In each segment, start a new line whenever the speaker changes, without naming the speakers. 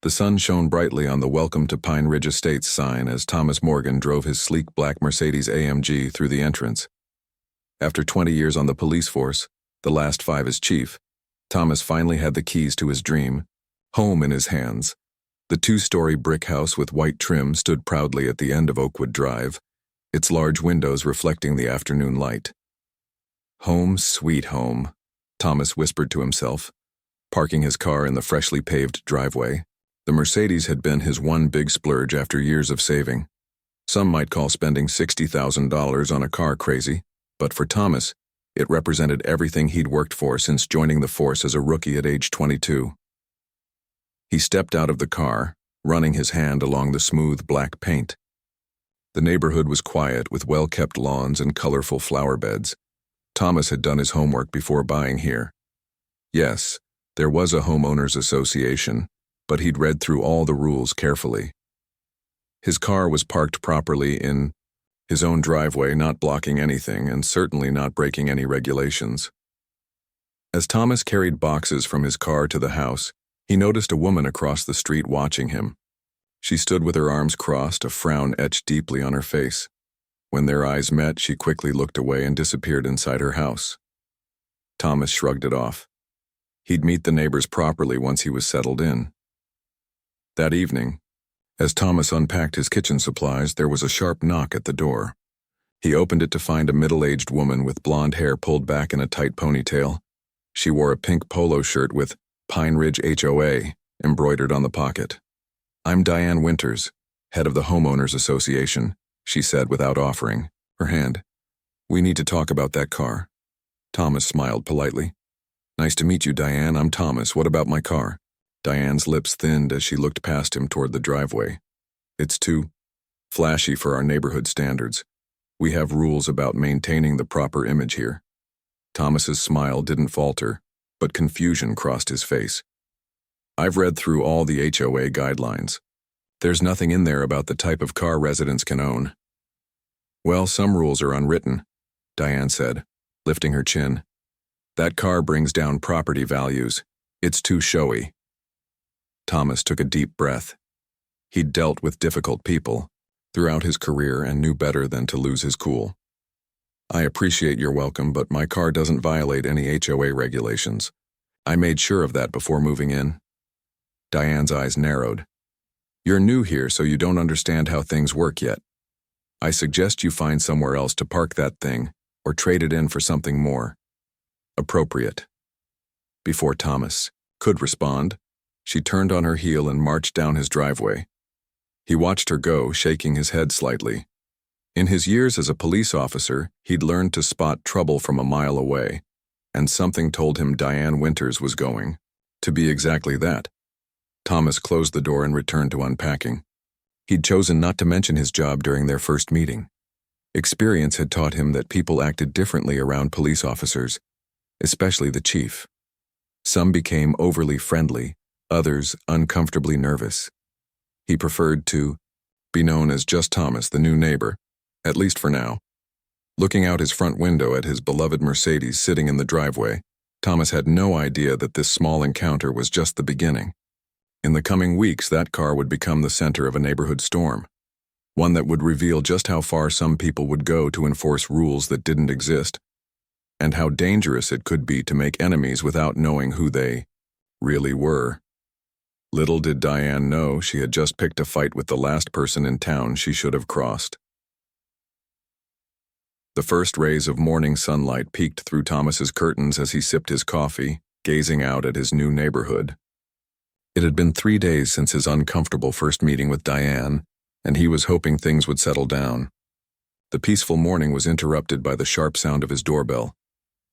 The sun shone brightly on the Welcome to Pine Ridge Estates sign as Thomas Morgan drove his sleek black Mercedes AMG through the entrance. After 20 years on the police force, the last 5 as chief, Thomas finally had the keys to his dream, home in his hands. The 2-story brick house with white trim stood proudly at the end of Oakwood Drive, its large windows reflecting the afternoon light. Home, sweet home, Thomas whispered to himself, parking his car in the freshly paved driveway. The Mercedes had been his one big splurge after years of saving. Some might call spending $60,000 on a car crazy, but for Thomas, it represented everything he'd worked for since joining the force as a rookie at age 22. He stepped out of the car, running his hand along the smooth black paint. The neighborhood was quiet with well-kept lawns and colorful flower beds. Thomas had done his homework before buying here. Yes, there was a homeowners association, but he'd read through all the rules carefully. His car was parked properly in his own driveway, not blocking anything and certainly not breaking any regulations. As Thomas carried boxes from his car to the house, he noticed a woman across the street watching him. She stood with her arms crossed, a frown etched deeply on her face. When their eyes met, she quickly looked away and disappeared inside her house. Thomas shrugged it off. He'd meet the neighbors properly once he was settled in. That evening, as Thomas unpacked his kitchen supplies, there was a sharp knock at the door. He opened it to find a middle-aged woman with blonde hair pulled back in a tight ponytail. She wore a pink polo shirt with Pine Ridge HOA embroidered on the pocket. "I'm Diane Winters, head of the Homeowners Association," she said without offering her hand. "We need to talk about that car." Thomas smiled politely. "Nice to meet you, Diane. I'm Thomas. What about my car?" Diane's lips thinned as she looked past him toward the driveway. "It's too flashy for our neighborhood standards. We have rules about maintaining the proper image here." Thomas's smile didn't falter, but confusion crossed his face. "I've read through all the HOA guidelines. There's nothing in there about the type of car residents can own." "Well, some rules are unwritten," Diane said, lifting her chin. "That car brings down property values. It's too showy." Thomas took a deep breath. He'd dealt with difficult people throughout his career and knew better than to lose his cool. "I appreciate your welcome, but my car doesn't violate any HOA regulations. I made sure of that before moving in." Diane's eyes narrowed. "You're new here, so you don't understand how things work yet. I suggest you find somewhere else to park that thing or trade it in for something more appropriate." Before Thomas could respond, she turned on her heel and marched down his driveway. He watched her go, shaking his head slightly. In his years as a police officer, he'd learned to spot trouble from a mile away, and something told him Diane Winters was going to be exactly that. Thomas closed the door and returned to unpacking. He'd chosen not to mention his job during their first meeting. Experience had taught him that people acted differently around police officers, especially the chief. Some became overly friendly, others uncomfortably nervous. He preferred to be known as just Thomas, the new neighbor, at least for now. Looking out his front window at his beloved Mercedes sitting in the driveway, Thomas had no idea that this small encounter was just the beginning. In the coming weeks, that car would become the center of a neighborhood storm, one that would reveal just how far some people would go to enforce rules that didn't exist, and how dangerous it could be to make enemies without knowing who they really were. Little did Diane know she had just picked a fight with the last person in town she should have crossed. The first rays of morning sunlight peeked through Thomas's curtains as he sipped his coffee, gazing out at his new neighborhood. It had been 3 days since his uncomfortable first meeting with Diane, and he was hoping things would settle down. The peaceful morning was interrupted by the sharp sound of his doorbell.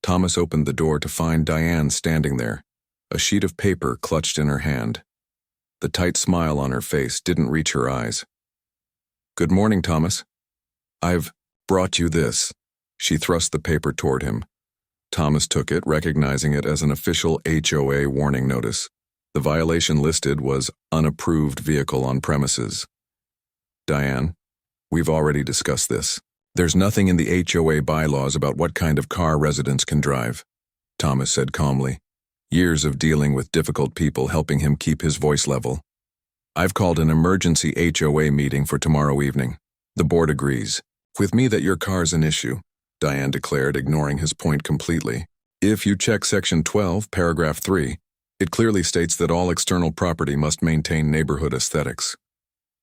Thomas opened the door to find Diane standing there, a sheet of paper clutched in her hand. The tight smile on her face didn't reach her eyes. "Good morning, Thomas. I've brought you this." She thrust the paper toward him. Thomas took it, recognizing it as an official HOA warning notice. The violation listed was unapproved vehicle on premises. "Diane, we've already discussed this. There's nothing in the HOA bylaws about what kind of car residents can drive," Thomas said calmly, years of dealing with difficult people helping him keep his voice level. I've called an emergency HOA meeting for tomorrow evening. The board agrees with me that your car's an issue, Diane declared, ignoring his point completely. If you check Section 12, Paragraph 3, it clearly states that all external property must maintain neighborhood aesthetics.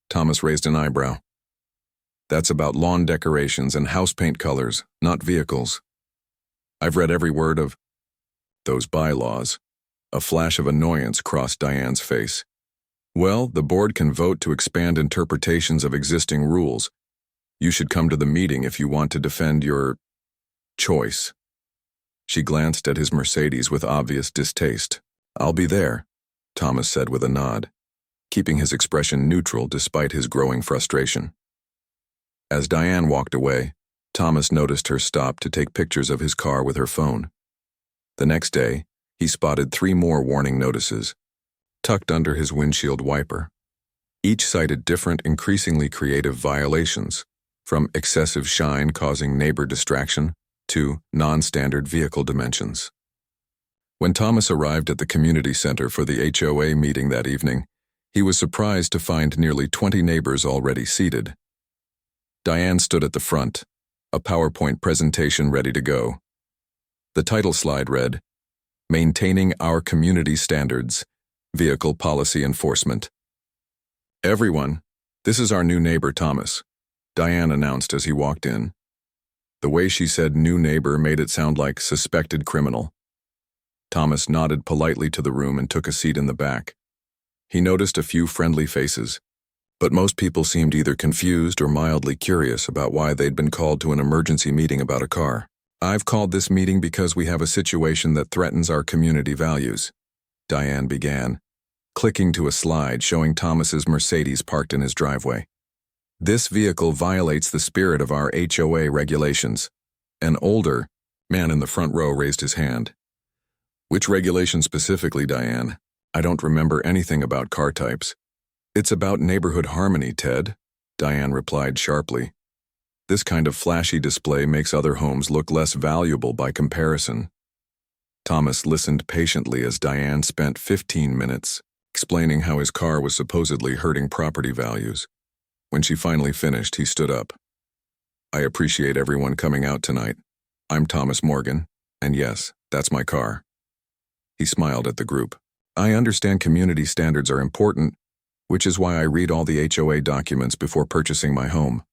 Thomas raised an eyebrow. That's about lawn decorations and house paint colors, not vehicles. I've read every word of those bylaws. A flash of annoyance crossed Diane's face. Well, the board can vote to expand interpretations of existing rules. You should come to the meeting if you want to defend your choice. She glanced at his Mercedes with obvious distaste. I'll be there, Thomas said with a nod, keeping his expression neutral despite his growing frustration. As Diane walked away, Thomas noticed her stop to take pictures of his car with her phone. The next day, he spotted 3 more warning notices, tucked under his windshield wiper. Each cited different, increasingly creative violations, from excessive shine causing neighbor distraction to non-standard vehicle dimensions. When Thomas arrived at the community center for the HOA meeting that evening, he was surprised to find nearly 20 neighbors already seated. Diane stood at the front, a PowerPoint presentation ready to go. The title slide read, Maintaining Our Community Standards, Vehicle Policy Enforcement. Everyone, this is our new neighbor Thomas, Diane announced as he walked in. The way she said new neighbor made it sound like suspected criminal. Thomas nodded politely to the room and took a seat in the back. He noticed a few friendly faces, but most people seemed either confused or mildly curious about why they'd been called to an emergency meeting about a car. I've called this meeting because we have a situation that threatens our community values, Diane began, clicking to a slide showing Thomas's Mercedes parked in his driveway. This vehicle violates the spirit of our HOA regulations. An older man in the front row raised his hand. Which regulation specifically, Diane? I don't remember anything about car types. It's about neighborhood harmony, Ted, Diane replied sharply. This kind of flashy display makes other homes look less valuable by comparison. Thomas listened patiently as Diane spent 15 minutes explaining how his car was supposedly hurting property values. When she finally finished, he stood up. I appreciate everyone coming out tonight. I'm Thomas Morgan, and yes, that's my car. He smiled at the group. I understand community standards are important, which is why I read all the HOA documents before purchasing my home.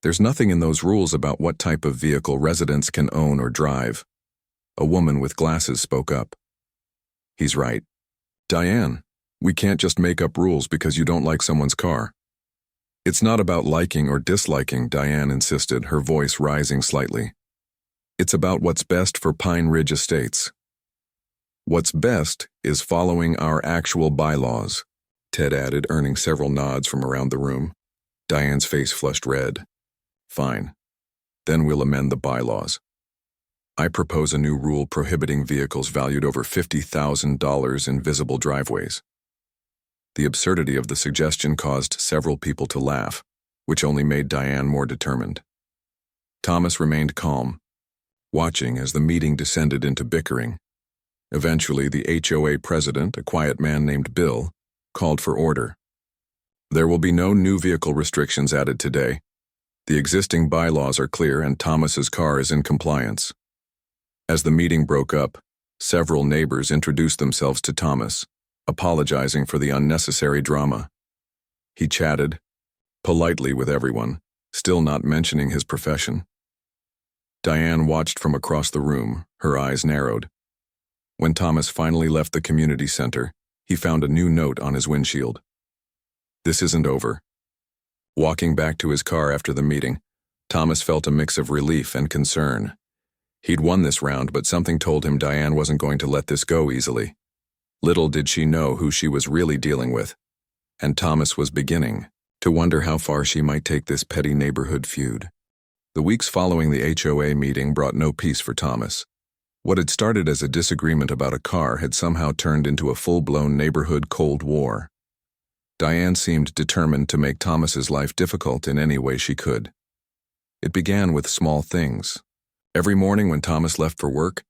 There's nothing in those rules about what type of vehicle residents can own or drive. A woman with glasses spoke up. He's right. Diane, we can't just make up rules because you don't like someone's car. It's not about liking or disliking, Diane insisted, her voice rising slightly. It's about what's best for Pine Ridge Estates. What's best is following our actual bylaws, Ted added, earning several nods from around the room. Diane's face flushed red. Fine. Then we'll amend the bylaws. I propose a new rule prohibiting vehicles valued over $50,000 in visible driveways. The absurdity of the suggestion caused several people to laugh, which only made Diane more determined. Thomas remained calm, watching as the meeting descended into bickering. Eventually, the HOA president, a quiet man named Bill, called for order. There will be no new vehicle restrictions added today. The existing bylaws are clear and Thomas's car is in compliance. As the meeting broke up, several neighbors introduced themselves to Thomas, apologizing for the unnecessary drama. He chatted politely with everyone, still not mentioning his profession. Diane watched from across the room, her eyes narrowed. When Thomas finally left the community center, he found a new note on his windshield. This isn't over. Walking back to his car after the meeting, Thomas felt a mix of relief and concern. He'd won this round, but something told him Diane wasn't going to let this go easily. Little did she know who she was really dealing with, and Thomas was beginning to wonder how far she might take this petty neighborhood feud. The weeks following the HOA meeting brought no peace for Thomas. What had started as a disagreement about a car had somehow turned into a full-blown neighborhood Cold War. Diane seemed determined to make Thomas's life difficult in any way she could. It began with small things. Every morning when Thomas left for work,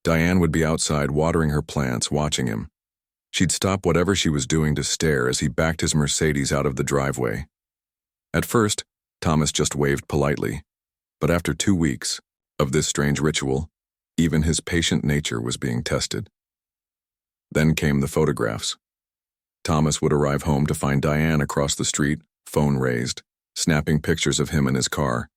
Diane would be outside watering her plants, watching him. She'd stop whatever she was doing to stare as he backed his Mercedes out of the driveway. At first, Thomas just waved politely, but after 2 weeks of this strange ritual, even his patient nature was being tested. Then came the photographs. Thomas would arrive home to find Diane across the street, phone raised, snapping pictures of him in his car.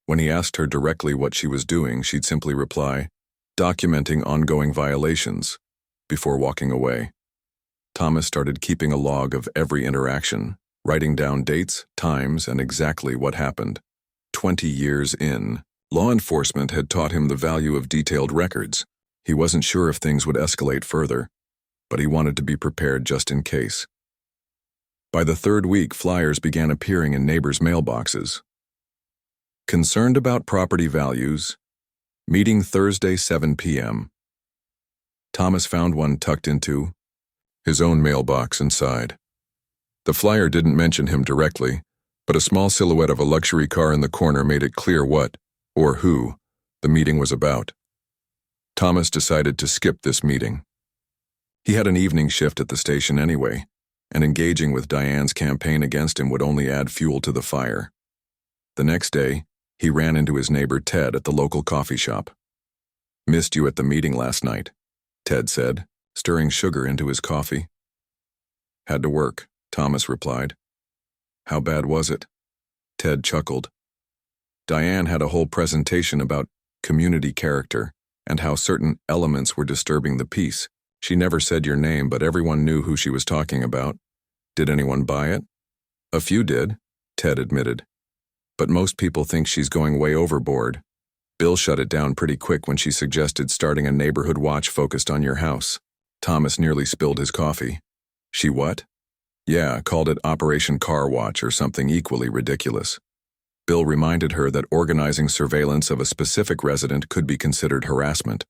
When he asked her directly what she was doing, she'd simply reply, "Documenting ongoing violations," before walking away. Thomas started keeping a log of every interaction, writing down dates, times, and exactly what happened. 20 years in, law enforcement had taught him the value of detailed records. He wasn't sure if things would escalate further, but he wanted to be prepared just in case. By the 3rd week, flyers began appearing in neighbors' mailboxes. Concerned about property values, meeting Thursday 7 p.m. Thomas found one tucked into his own mailbox inside. The flyer didn't mention him directly, but a small silhouette of a luxury car in the corner made it clear what, or who, the meeting was about. Thomas decided to skip this meeting. He had an evening shift at the station anyway, and engaging with Diane's campaign against him would only add fuel to the fire. The next day, he ran into his neighbor Ted at the local coffee shop. "Missed you at the meeting last night," Ted said, stirring sugar into his coffee. "Had to work," Thomas replied. "How bad was it?" Ted chuckled. Diane had a whole presentation about community character and how certain elements were disturbing the peace. She never said your name, but everyone knew who she was talking about. Did anyone buy it? "A few did," Ted admitted. "But most people think she's going way overboard. Bill shut it down pretty quick when she suggested starting a neighborhood watch focused on your house." Thomas nearly spilled his coffee. "She what?" "Yeah, called it Operation Car Watch or something equally ridiculous." Bill reminded her that organizing surveillance of a specific resident could be considered harassment.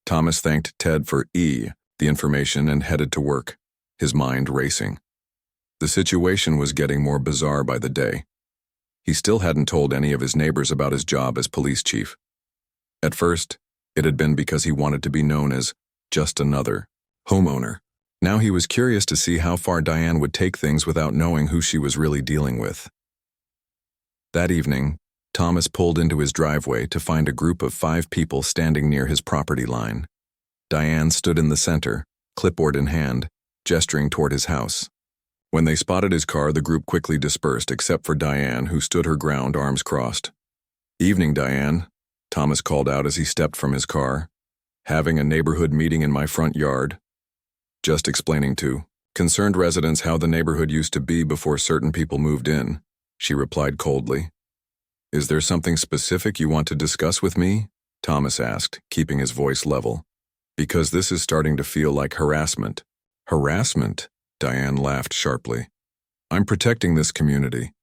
Thomas thanked Ted for the information and headed to work, his mind racing. The situation was getting more bizarre by the day. He still hadn't told any of his neighbors about his job as police chief. At first, it had been because he wanted to be known as just another homeowner. Now he was curious to see how far Diane would take things without knowing who she was really dealing with. That evening, Thomas pulled into his driveway to find a group of 5 people standing near his property line. Diane stood in the center, clipboard in hand, gesturing toward his house. When they spotted his car, the group quickly dispersed except for Diane, who stood her ground, arms crossed. "Evening, Diane," Thomas called out as he stepped from his car. "Having a neighborhood meeting in my front yard. Just explaining to concerned residents how the neighborhood used to be before certain people moved in," she replied coldly. "Is there something specific you want to discuss with me?" Thomas asked, keeping his voice level. "Because this is starting to feel like harassment." "Harassment?" Diane laughed sharply. "I'm protecting this community.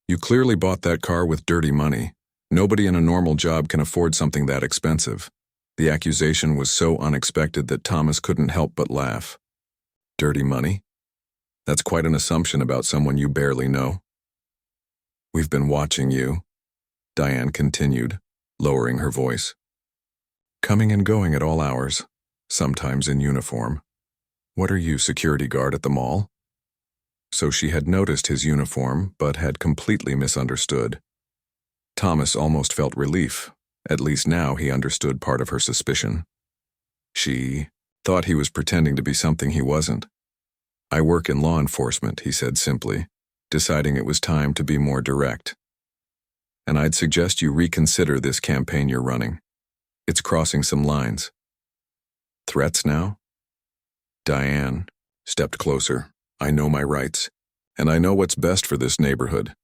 You clearly bought that car with dirty money. Nobody in a normal job can afford something that expensive." The accusation was so unexpected that Thomas couldn't help but laugh. "Dirty money? That's quite an assumption about someone you barely know." "We've been watching you," Diane continued, lowering her voice. "Coming and going at all hours, sometimes in uniform. What are you, security guard at the mall?" So she had noticed his uniform, but had completely misunderstood. Thomas almost felt relief. At least now he understood part of her suspicion. She thought he was pretending to be something he wasn't. "I work in law enforcement," he said simply, deciding it was time to be more direct. "And I'd suggest you reconsider this campaign you're running. It's crossing some lines." "Threats now?" Diane stepped closer. "I know my rights, and I know what's best for this neighborhood."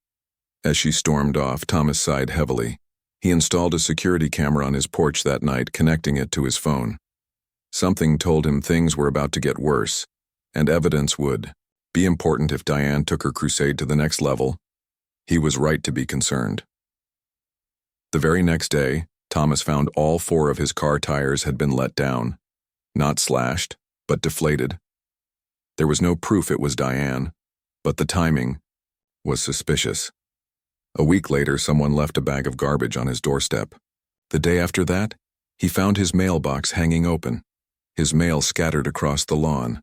As she stormed off, Thomas sighed heavily. He installed a security camera on his porch that night, connecting it to his phone. Something told him things were about to get worse, and evidence would be important if Diane took her crusade to the next level. He was right to be concerned. The very next day, Thomas found all 4 of his car tires had been let down. Not slashed, but deflated. There was no proof it was Diane, but the timing was suspicious. A week later, someone left a bag of garbage on his doorstep. The day after that, he found his mailbox hanging open, his mail scattered across the lawn.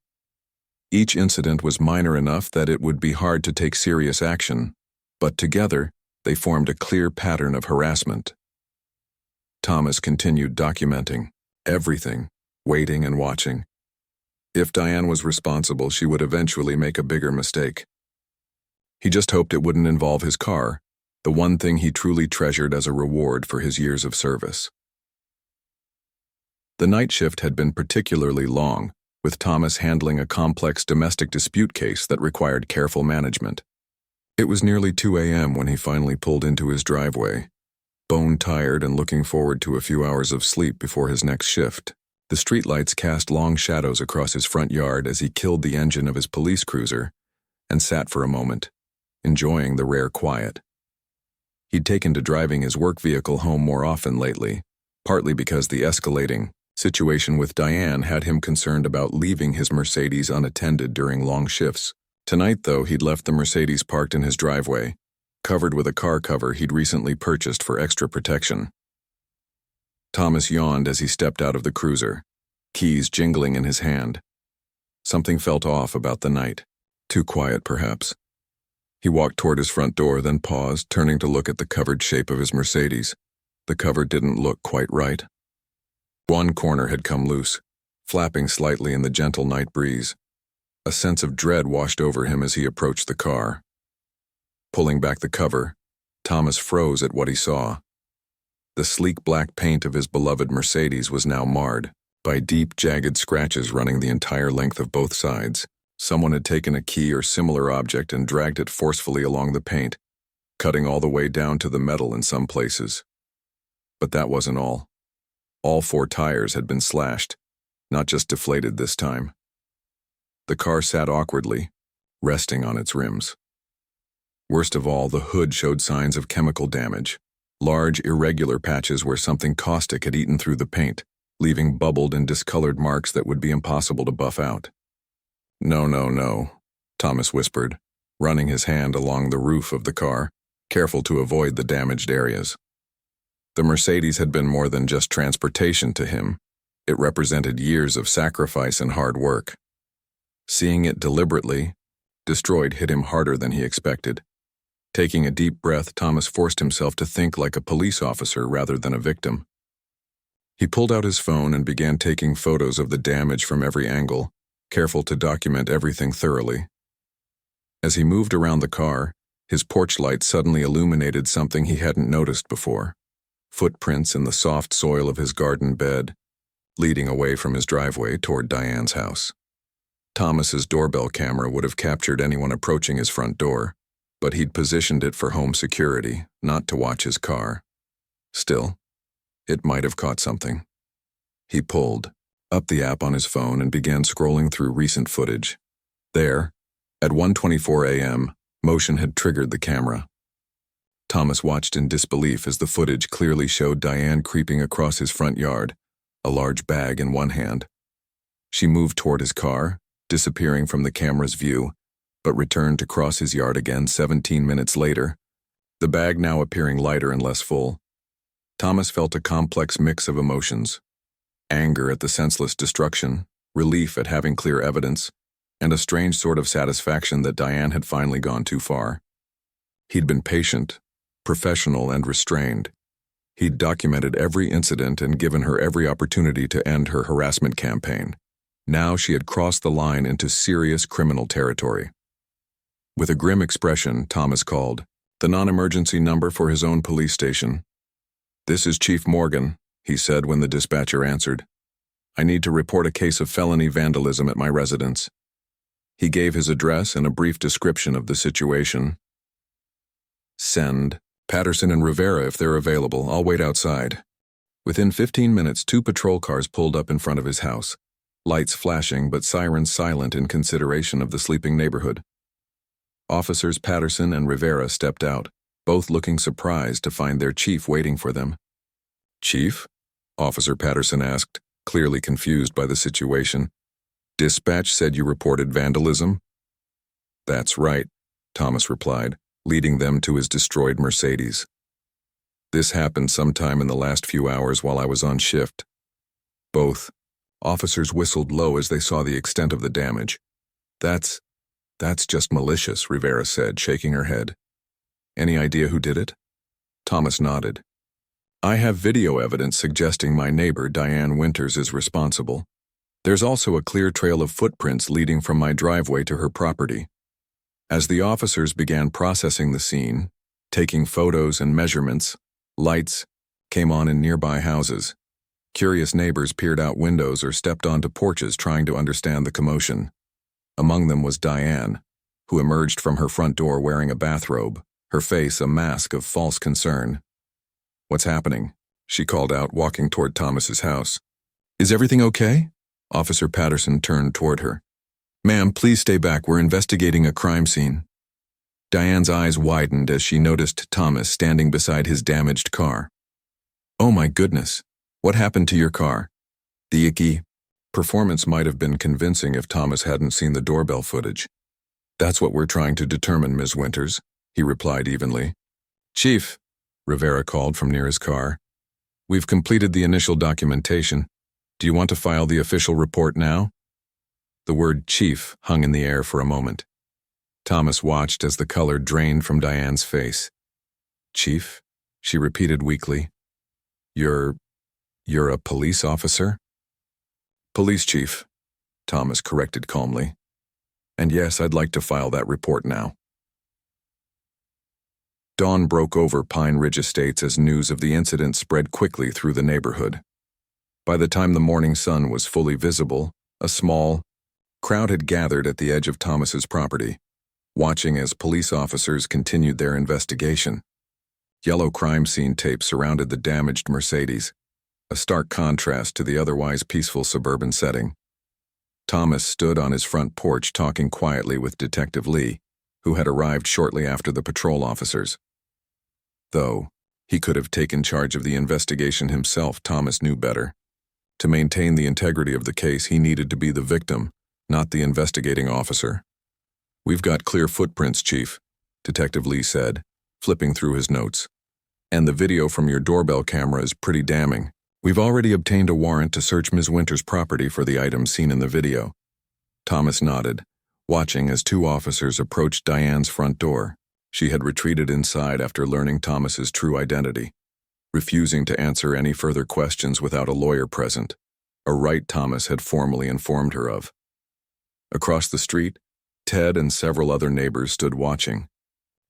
Each incident was minor enough that it would be hard to take serious action, but together, they formed a clear pattern of harassment. Thomas continued documenting everything, waiting and watching. If Diane was responsible, she would eventually make a bigger mistake. He just hoped it wouldn't involve his car, the one thing he truly treasured as a reward for his years of service. The night shift had been particularly long, with Thomas handling a complex domestic dispute case that required careful management. It was nearly 2 a.m. when he finally pulled into his driveway, bone-tired and looking forward to a few hours of sleep before his next shift. The streetlights cast long shadows across his front yard as he killed the engine of his police cruiser and sat for a moment, enjoying the rare quiet. He'd taken to driving his work vehicle home more often lately, partly because the escalating situation with Diane had him concerned about leaving his Mercedes unattended during long shifts. Tonight, though, he'd left the Mercedes parked in his driveway, covered with a car cover he'd recently purchased for extra protection. Thomas yawned as he stepped out of the cruiser, keys jingling in his hand. Something felt off about the night. Too quiet, perhaps. He walked toward his front door, then paused, turning to look at the covered shape of his Mercedes. The cover didn't look quite right. One corner had come loose, flapping slightly in the gentle night breeze. A sense of dread washed over him as he approached the car. Pulling back the cover, Thomas froze at what he saw. The sleek black paint of his beloved Mercedes was now marred by deep, jagged scratches running the entire length of both sides. Someone had taken a key or similar object and dragged it forcefully along the paint, cutting all the way down to the metal in some places. But that wasn't all. All 4 tires had been slashed, not just deflated this time. The car sat awkwardly, resting on its rims. Worst of all, the hood showed signs of chemical damage, large, irregular patches where something caustic had eaten through the paint, leaving bubbled and discolored marks that would be impossible to buff out. "No, no, no," Thomas whispered, running his hand along the roof of the car, careful to avoid the damaged areas. The Mercedes had been more than just transportation to him. It represented years of sacrifice and hard work. Seeing it deliberately destroyed hit him harder than he expected. Taking a deep breath, Thomas forced himself to think like a police officer rather than a victim. He pulled out his phone and began taking photos of the damage from every angle, careful to document everything thoroughly. As he moved around the car, his porch light suddenly illuminated something he hadn't noticed before: footprints in the soft soil of his garden bed, leading away from his driveway toward Diane's house. Thomas's doorbell camera would have captured anyone approaching his front door, but he'd positioned it for home security, not to watch his car. Still, it might have caught something. He pulled up the app on his phone and began scrolling through recent footage. There, at 1:24 a.m., motion had triggered the camera. Thomas watched in disbelief as the footage clearly showed Diane creeping across his front yard, a large bag in one hand. She moved toward his car, disappearing from the camera's view, but returned to cross his yard again 17 minutes later, the bag now appearing lighter and less full. Thomas felt a complex mix of emotions: anger at the senseless destruction, relief at having clear evidence, and a strange sort of satisfaction that Diane had finally gone too far. He'd been patient, professional, and restrained. He'd documented every incident and given her every opportunity to end her harassment campaign. Now she had crossed the line into serious criminal territory. With a grim expression, Thomas called the non-emergency number for his own police station. "This is Chief Morgan," he said when the dispatcher answered. "I need to report a case of felony vandalism at my residence." He gave his address and a brief description of the situation. "Send Patterson and Rivera if they're available. I'll wait outside." Within 15 minutes, 2 patrol cars pulled up in front of his house, lights flashing but sirens silent in consideration of the sleeping neighborhood. Officers Patterson and Rivera stepped out, both looking surprised to find their chief waiting for them. "Chief?" Officer Patterson asked, clearly confused by the situation. "Dispatch said you reported vandalism?" "That's right," Thomas replied, leading them to his destroyed Mercedes. "This happened sometime in the last few hours while I was on shift." Both officers whistled low as they saw the extent of the damage. That's just malicious, Rivera said, shaking her head. Any idea who did it? Thomas nodded. I have video evidence suggesting my neighbor, Diane Winters, is responsible. There's also a clear trail of footprints leading from my driveway to her property. As the officers began processing the scene, taking photos and measurements, lights came on in nearby houses. Curious neighbors peered out windows or stepped onto porches trying to understand the commotion. Among them was Diane, who emerged from her front door wearing a bathrobe, her face a mask of false concern. What's happening? She called out, walking toward Thomas's house. Is everything okay? Officer Patterson turned toward her. Ma'am, please stay back. We're investigating a crime scene. Diane's eyes widened as she noticed Thomas standing beside his damaged car. Oh my goodness. What happened to your car? The icky performance might have been convincing if Thomas hadn't seen the doorbell footage. That's what we're trying to determine, Ms. Winters, he replied evenly. Chief, Rivera called from near his car. We've completed the initial documentation. Do you want to file the official report now? The word chief hung in the air for a moment. Thomas watched as the color drained from Diane's face. Chief? She repeated weakly. You're a police officer? Police chief, Thomas corrected calmly. And yes, I'd like to file that report now. Dawn broke over Pine Ridge Estates as news of the incident spread quickly through the neighborhood. By the time the morning sun was fully visible, a small crowd had gathered at the edge of Thomas's property, watching as police officers continued their investigation. Yellow crime scene tape surrounded the damaged Mercedes, a stark contrast to the otherwise peaceful suburban setting. Thomas stood on his front porch talking quietly with Detective Lee, who had arrived shortly after the patrol officers. Though he could have taken charge of the investigation himself, Thomas knew better. To maintain the integrity of the case, he needed to be the victim, not the investigating officer. We've got clear footprints, Chief, Detective Lee said, flipping through his notes. And the video from your doorbell camera is pretty damning. We've already obtained a warrant to search Ms. Winters' property for the items seen in the video. Thomas nodded, watching as two officers approached Diane's front door. She had retreated inside after learning Thomas's true identity, refusing to answer any further questions without a lawyer present, a right Thomas had formally informed her of. Across the street, Ted and several other neighbors stood watching,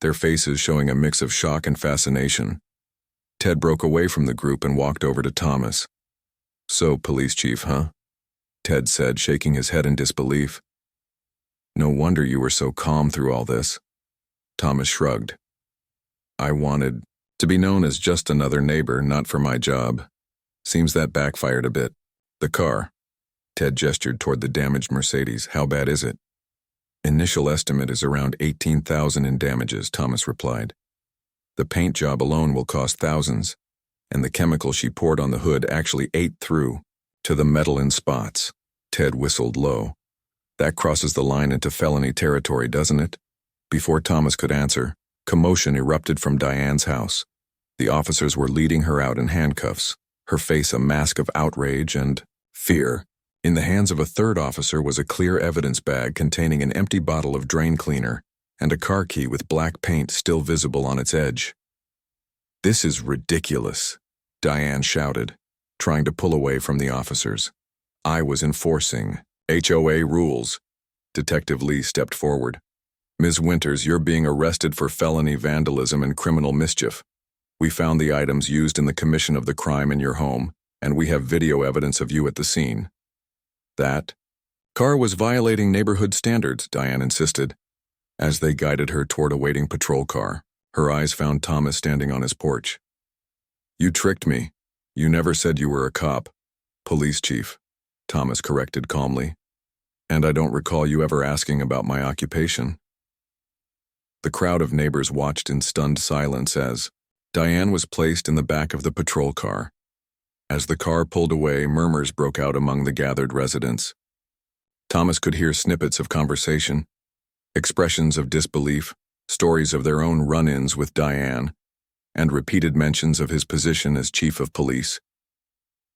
their faces showing a mix of shock and fascination. Ted broke away from the group and walked over to Thomas. So, police chief, huh? Ted said, shaking his head in disbelief. No wonder you were so calm through all this. Thomas shrugged. I wanted to be known as just another neighbor, not for my job. Seems that backfired a bit. The car. Ted gestured toward the damaged Mercedes. How bad is it? Initial estimate is around $18,000 in damages, Thomas replied. The paint job alone will cost thousands, and the chemical she poured on the hood actually ate through to the metal in spots. Ted whistled low. That crosses the line into felony territory, doesn't it? Before Thomas could answer, commotion erupted from Diane's house. The officers were leading her out in handcuffs, her face a mask of outrage and fear. In the hands of a third officer was a clear evidence bag containing an empty bottle of drain cleaner and a car key with black paint still visible on its edge. This is ridiculous, Diane shouted, trying to pull away from the officers. I was enforcing HOA rules. Detective Lee stepped forward. Ms. Winters, you're being arrested for felony vandalism and criminal mischief. We found the items used in the commission of the crime in your home, and we have video evidence of you at the scene. That car was violating neighborhood standards, Diane insisted. As they guided her toward a waiting patrol car, her eyes found Thomas standing on his porch. You tricked me. You never said you were a cop. Police chief, Thomas corrected calmly. And I don't recall you ever asking about my occupation. The crowd of neighbors watched in stunned silence as Diane was placed in the back of the patrol car. As the car pulled away, murmurs broke out among the gathered residents. Thomas could hear snippets of conversation, expressions of disbelief, stories of their own run-ins with Diane, and repeated mentions of his position as chief of police.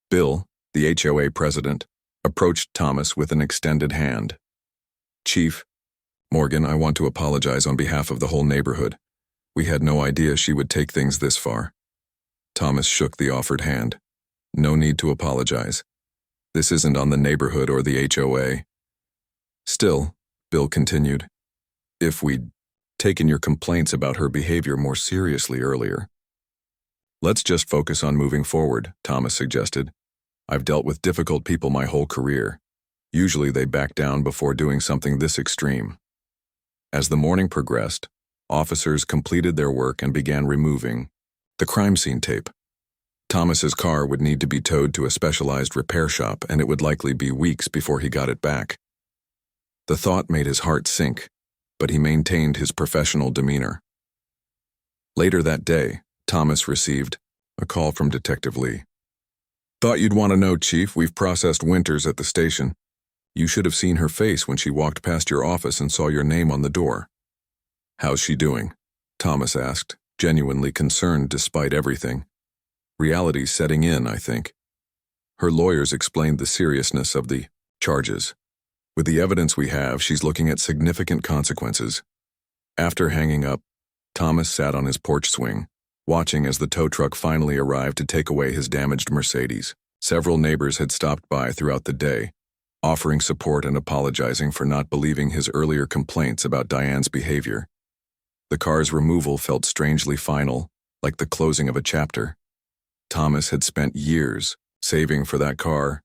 Bill, the HOA president, approached Thomas with an extended hand. Chief Morgan, I want to apologize on behalf of the whole neighborhood. We had no idea she would take things this far. Thomas shook the offered hand. No need to apologize. This isn't on the neighborhood or the HOA. Still, Bill continued, if we'd taken your complaints about her behavior more seriously earlier. Let's just focus on moving forward, Thomas suggested. I've dealt with difficult people my whole career. Usually they back down before doing something this extreme. As the morning progressed, officers completed their work and began removing the crime scene tape. Thomas's car would need to be towed to a specialized repair shop, and it would likely be weeks before he got it back. The thought made his heart sink, but he maintained his professional demeanor. Later that day, Thomas received a call from Detective Lee. Thought you'd want to know, Chief, we've processed Winters at the station. You should have seen her face when she walked past your office and saw your name on the door. How's she doing? Thomas asked, genuinely concerned despite everything. Reality's setting in, I think. Her lawyers explained the seriousness of the charges. With the evidence we have, she's looking at significant consequences. After hanging up, Thomas sat on his porch swing, watching as the tow truck finally arrived to take away his damaged Mercedes. Several neighbors had stopped by throughout the day, offering support and apologizing for not believing his earlier complaints about Diane's behavior. The car's removal felt strangely final, like the closing of a chapter. Thomas had spent years saving for that car,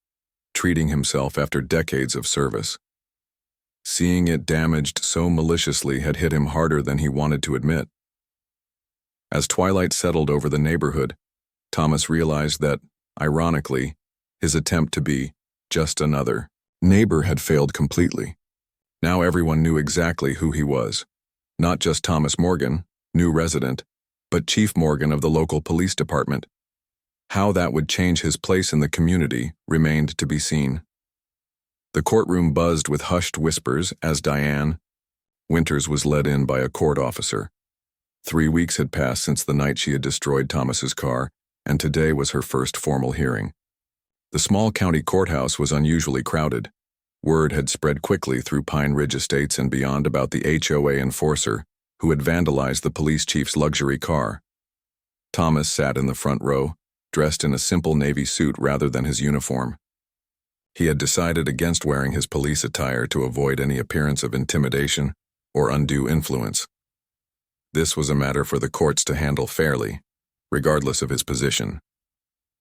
treating himself after decades of service. Seeing it damaged so maliciously had hit him harder than he wanted to admit. As twilight settled over the neighborhood, Thomas realized that, ironically, his attempt to be just another neighbor had failed completely. Now everyone knew exactly who he was. Not just Thomas Morgan, new resident, but Chief Morgan of the local police department. How that would change his place in the community remained to be seen. The courtroom buzzed with hushed whispers as Diane Winters was led in by a court officer. 3 weeks had passed since the night she had destroyed Thomas's car, and today was her first formal hearing. The small county courthouse was unusually crowded. Word had spread quickly through Pine Ridge Estates and beyond about the HOA enforcer who had vandalized the police chief's luxury car. Thomas sat in the front row, dressed in a simple navy suit rather than his uniform. He had decided against wearing his police attire to avoid any appearance of intimidation or undue influence. This was a matter for the courts to handle fairly, regardless of his position.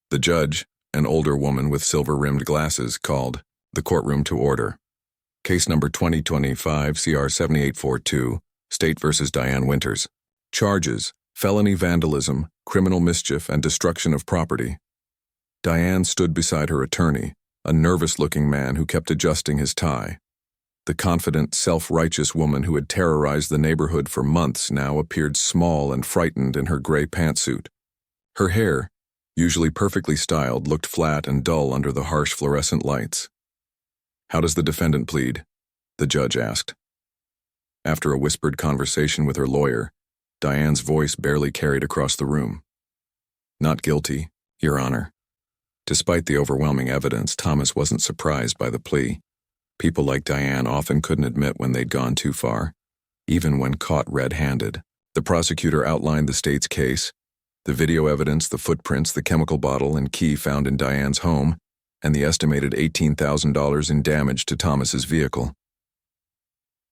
The judge, an older woman with silver-rimmed glasses, called the courtroom to order. Case number 2025 CR 7842, State v. Diane Winters. Charges: felony vandalism, criminal mischief, and destruction of property. Diane stood beside her attorney, a nervous-looking man who kept adjusting his tie. The confident, self-righteous woman who had terrorized the neighborhood for months now appeared small and frightened in her gray pantsuit. Her hair, usually perfectly styled, looked flat and dull under the harsh fluorescent lights. "How does the defendant plead?" the judge asked. After a whispered conversation with her lawyer, Diane's voice barely carried across the room. "Not guilty, Your Honor." Despite the overwhelming evidence, Thomas wasn't surprised by the plea. People like Diane often couldn't admit when they'd gone too far, even when caught red-handed. The prosecutor outlined the state's case, the video evidence, the footprints, the chemical bottle and key found in Diane's home, and the estimated $18,000 in damage to Thomas's vehicle.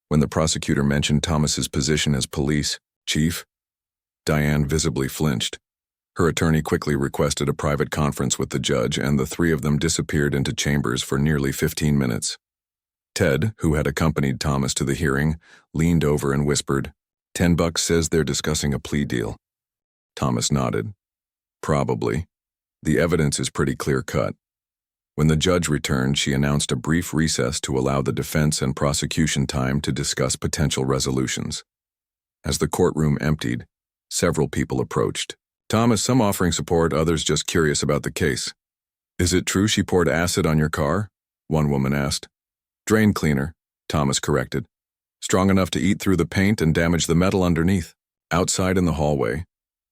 When the prosecutor mentioned Thomas's position as police chief, Diane visibly flinched. Her attorney quickly requested a private conference with the judge, and the three of them disappeared into chambers for nearly 15 minutes. Ted, who had accompanied Thomas to the hearing, leaned over and whispered, "$10 says they're discussing a plea deal." Thomas nodded. "Probably. The evidence is pretty clear-cut." When the judge returned, she announced a brief recess to allow the defense and prosecution time to discuss potential resolutions. As the courtroom emptied, several people approached. "Thomas, some offering support, others just curious about the case." "Is it true she poured acid on your car?" one woman asked. "Drain cleaner," Thomas corrected. "Strong enough to eat through the paint and damage the metal underneath." Outside in the hallway,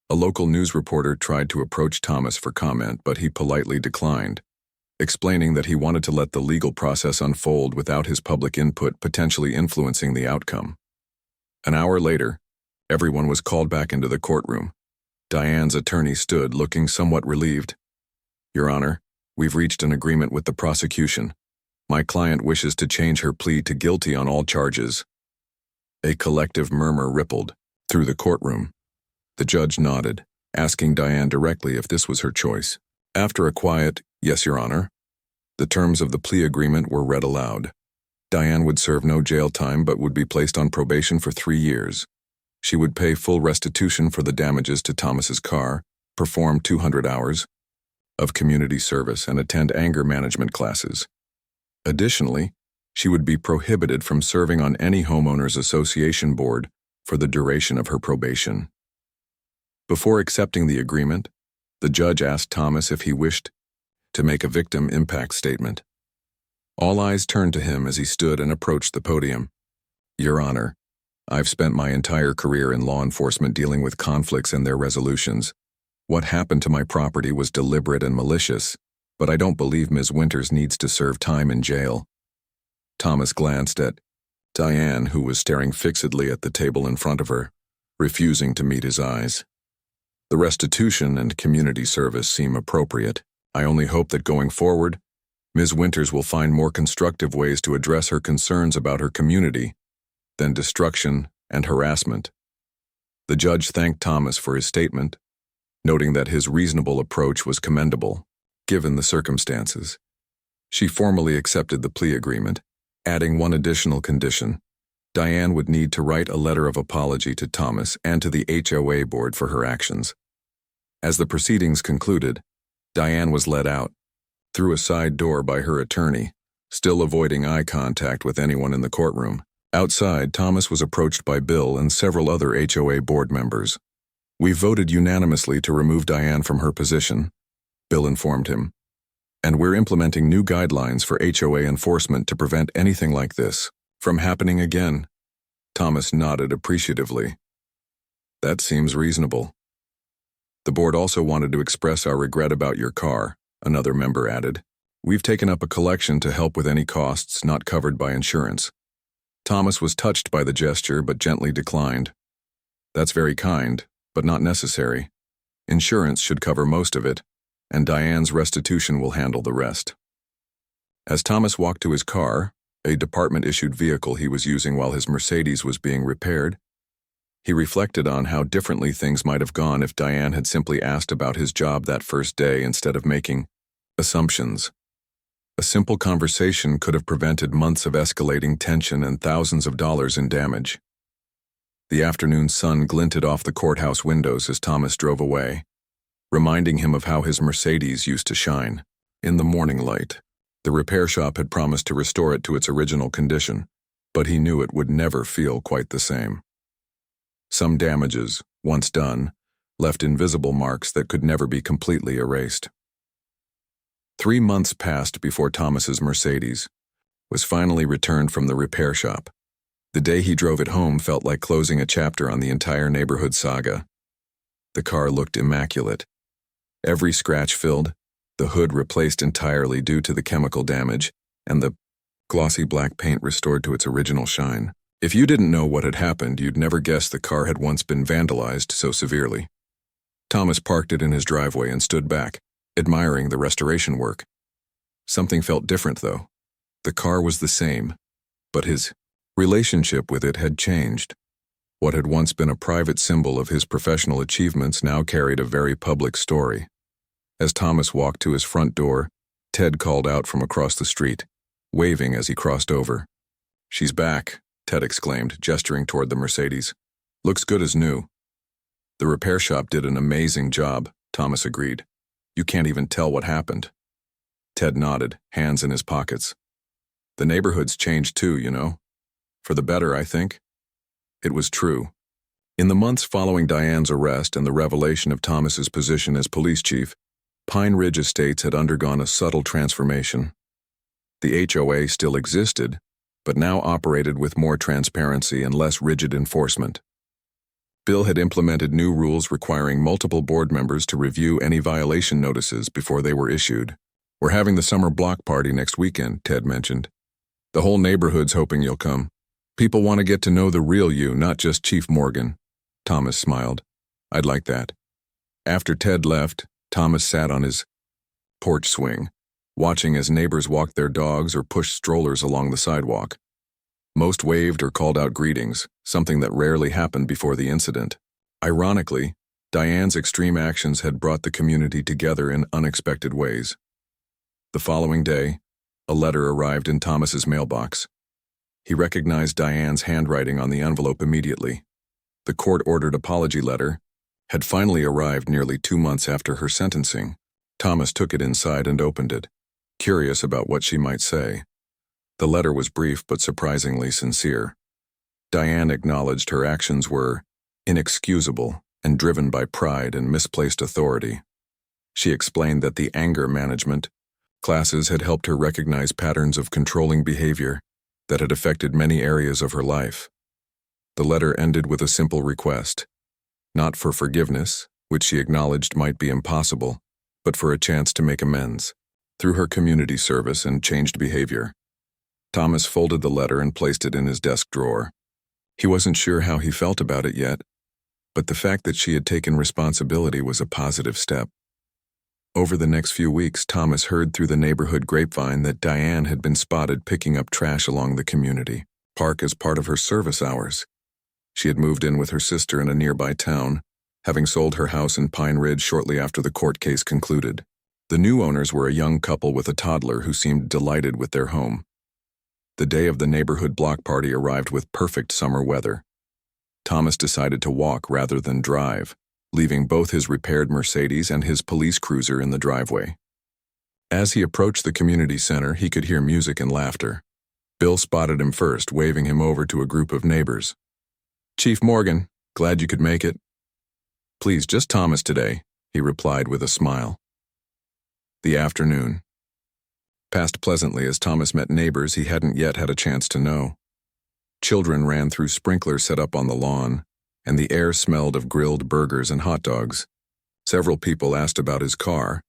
a local news reporter tried to approach Thomas for comment, but he politely declined. explaining that he wanted to let the legal process unfold without his public input potentially influencing the outcome. An hour later, everyone was called back into the courtroom. Diane's attorney stood, looking somewhat relieved. "Your Honor, we've reached an agreement with the prosecution. My client wishes to change her plea to guilty on all charges." A collective murmur rippled through the courtroom. The judge nodded, asking Diane directly if this was her choice. After a quiet, "Yes, Your Honor," the terms of the plea agreement were read aloud. Diane would serve no jail time but would be placed on probation for 3 years. She would pay full restitution for the damages to Thomas's car, perform 200 hours of community service, and attend anger management classes. Additionally, she would be prohibited from serving on any homeowners association board for the duration of her probation. Before accepting the agreement, the judge asked Thomas if he wished to make a victim impact statement. All eyes turned to him as he stood and approached the podium. "Your Honor, I've spent my entire career in law enforcement dealing with conflicts and their resolutions. What happened to my property was deliberate and malicious, but I don't believe Ms. Winters needs to serve time in jail." Thomas glanced at Diane, who was staring fixedly at the table in front of her, refusing to meet his eyes. "The restitution and community service seem appropriate. I only hope that going forward, Ms. Winters will find more constructive ways to address her concerns about her community than destruction and harassment." The judge thanked Thomas for his statement, noting that his reasonable approach was commendable, given the circumstances. She formally accepted the plea agreement, adding one additional condition. Diane would need to write a letter of apology to Thomas and to the HOA board for her actions. As the proceedings concluded, Diane was let out, through a side door by her attorney, still avoiding eye contact with anyone in the courtroom. Outside, Thomas was approached by Bill and several other HOA board members. "We voted unanimously to remove Diane from her position," Bill informed him, "and we're implementing new guidelines for HOA enforcement to prevent anything like this from happening again." Thomas nodded appreciatively. "That seems reasonable." "The board also wanted to express our regret about your car," another member added. "We've taken up a collection to help with any costs not covered by insurance." Thomas was touched by the gesture but gently declined. "That's very kind, but not necessary. Insurance should cover most of it, and Diane's restitution will handle the rest." As Thomas walked to his car, a department-issued vehicle he was using while his Mercedes was being repaired, he reflected on how differently things might have gone if Diane had simply asked about his job that first day instead of making assumptions. A simple conversation could have prevented months of escalating tension and thousands of dollars in damage. The afternoon sun glinted off the courthouse windows as Thomas drove away, reminding him of how his Mercedes used to shine in the morning light. The repair shop had promised to restore it to its original condition, but he knew it would never feel quite the same. Some damages, once done, left invisible marks that could never be completely erased. 3 months passed before Thomas's Mercedes was finally returned from the repair shop. The day he drove it home felt like closing a chapter on the entire neighborhood saga. The car looked immaculate. Every scratch filled, the hood replaced entirely due to the chemical damage, and the glossy black paint restored to its original shine. If you didn't know what had happened, you'd never guess the car had once been vandalized so severely. Thomas parked it in his driveway and stood back, admiring the restoration work. Something felt different, though. The car was the same, but his relationship with it had changed. What had once been a private symbol of his professional achievements now carried a very public story. As Thomas walked to his front door, Ted called out from across the street, waving as he crossed over. "She's back," Ted exclaimed, gesturing toward the Mercedes. "Looks good as new." "The repair shop did an amazing job," Thomas agreed. "You can't even tell what happened." Ted nodded, hands in his pockets. "The neighborhood's changed too, you know. For the better, I think." It was true. In the months following Diane's arrest and the revelation of Thomas's position as police chief, Pine Ridge Estates had undergone a subtle transformation. The HOA still existed, but now operated with more transparency and less rigid enforcement. Bill had implemented new rules requiring multiple board members to review any violation notices before they were issued. We're having the summer block party next weekend, Ted mentioned. The whole neighborhood's hoping you'll come. People want to get to know the real you, not just Chief Morgan. Thomas smiled. I'd like that. After Ted left, Thomas sat on his porch swing, watching as neighbors walked their dogs or pushed strollers along the sidewalk. Most waved or called out greetings, something that rarely happened before the incident. Ironically, Diane's extreme actions had brought the community together in unexpected ways. The following day, a letter arrived in Thomas's mailbox. He recognized Diane's handwriting on the envelope immediately. The court-ordered apology letter had finally arrived nearly 2 months after her sentencing. Thomas took it inside and opened it, curious about what she might say. The letter was brief but surprisingly sincere. Diane acknowledged her actions were inexcusable and driven by pride and misplaced authority. She explained that the anger management classes had helped her recognize patterns of controlling behavior that had affected many areas of her life. The letter ended with a simple request, not for forgiveness, which she acknowledged might be impossible, but for a chance to make amends through her community service and changed behavior. Thomas folded the letter and placed it in his desk drawer. He wasn't sure how he felt about it yet, but the fact that she had taken responsibility was a positive step. Over the next few weeks, Thomas heard through the neighborhood grapevine that Diane had been spotted picking up trash along the community park as part of her service hours. She had moved in with her sister in a nearby town, having sold her house in Pine Ridge shortly after the court case concluded. The new owners were a young couple with a toddler who seemed delighted with their home. The day of the neighborhood block party arrived with perfect summer weather. Thomas decided to walk rather than drive, leaving both his repaired Mercedes and his police cruiser in the driveway. As he approached the community center, he could hear music and laughter. Bill spotted him first, waving him over to a group of neighbors. "Chief Morgan, glad you could make it." "Please, just Thomas today," he replied with a smile. The afternoon passed pleasantly as Thomas met neighbors he hadn't yet had a chance to know. Children ran through sprinklers set up on the lawn, and the air smelled of grilled burgers and hot dogs. Several people asked about his car,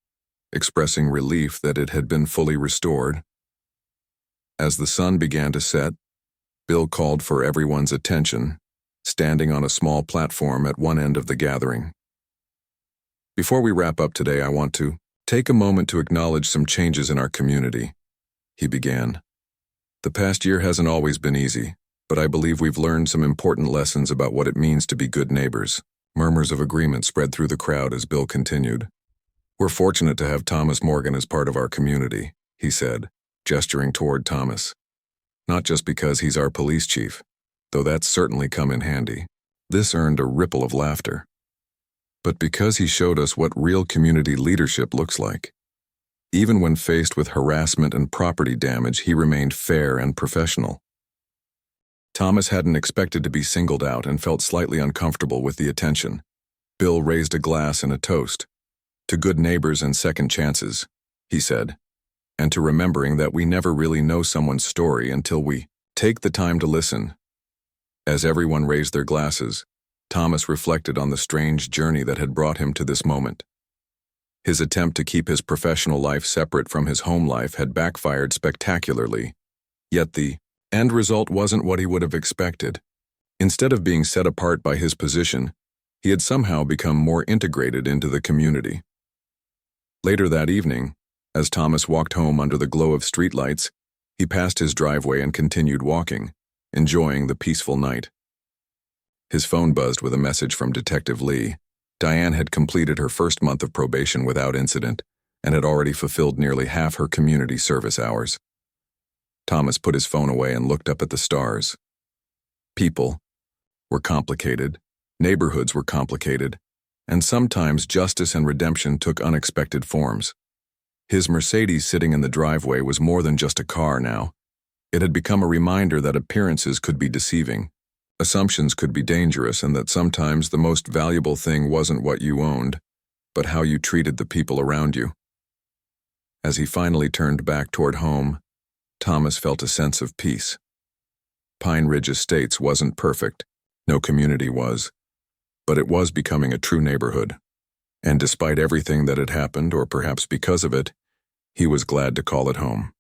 expressing relief that it had been fully restored. As the sun began to set, Bill called for everyone's attention, standing on a small platform at one end of the gathering. "Before we wrap up today, I want to take a moment to acknowledge some changes in our community," he began. "The past year hasn't always been easy, but I believe we've learned some important lessons about what it means to be good neighbors." Murmurs of agreement spread through the crowd as Bill continued. "We're fortunate to have Thomas Morgan as part of our community," he said, gesturing toward Thomas. "Not just because he's our police chief, though that's certainly come in handy." This earned a ripple of laughter. "But because he showed us what real community leadership looks like. Even when faced with harassment and property damage, he remained fair and professional." Thomas hadn't expected to be singled out and felt slightly uncomfortable with the attention. Bill raised a glass in a toast. "To good neighbors and second chances," he said, "and to remembering that we never really know someone's story until we take the time to listen." As everyone raised their glasses, Thomas reflected on the strange journey that had brought him to this moment. His attempt to keep his professional life separate from his home life had backfired spectacularly, yet the end result wasn't what he would have expected. Instead of being set apart by his position, he had somehow become more integrated into the community. Later that evening, as Thomas walked home under the glow of streetlights, he passed his driveway and continued walking, enjoying the peaceful night. His phone buzzed with a message from Detective Lee. Diane had completed her first month of probation without incident and had already fulfilled nearly half her community service hours. Thomas put his phone away and looked up at the stars. People were complicated, neighborhoods were complicated, and sometimes justice and redemption took unexpected forms. His Mercedes sitting in the driveway was more than just a car now. It had become a reminder that appearances could be deceiving. Assumptions could be dangerous, and that sometimes the most valuable thing wasn't what you owned, but how you treated the people around you. As he finally turned back toward home, Thomas felt a sense of peace. Pine Ridge Estates wasn't perfect, no community was, but it was becoming a true neighborhood. And despite everything that had happened, or perhaps because of it, He was glad to call it home.